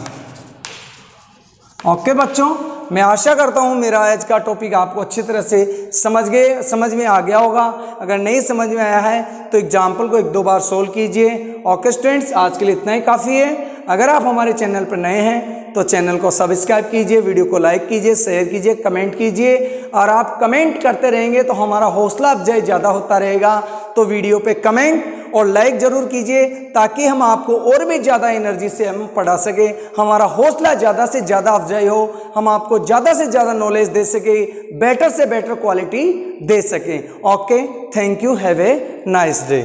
ओके बच्चों, मैं आशा करता हूँ मेरा आज का टॉपिक आपको अच्छी तरह से समझ में आ गया होगा। अगर नहीं समझ में आया है तो एग्जाम्पल को 1-2 बार सोल्व कीजिए। ओके स्टूडेंट्स, आज के लिए इतना ही काफ़ी है। अगर आप हमारे चैनल पर नए हैं तो चैनल को सब्सक्राइब कीजिए, वीडियो को लाइक कीजिए, शेयर कीजिए, कमेंट कीजिए, और आप कमेंट करते रहेंगे तो हमारा हौसला अफजाई ज़्यादा होता रहेगा। तो वीडियो पे कमेंट और लाइक ज़रूर कीजिए ताकि हम आपको और भी ज़्यादा एनर्जी से हम पढ़ा सके, हमारा हौसला ज़्यादा से ज़्यादा अफजाई हो, हम आपको ज़्यादा से ज़्यादा नॉलेज दे सके, बेटर से बेटर क्वालिटी दे सकें। Okay, thank you, have a nice day.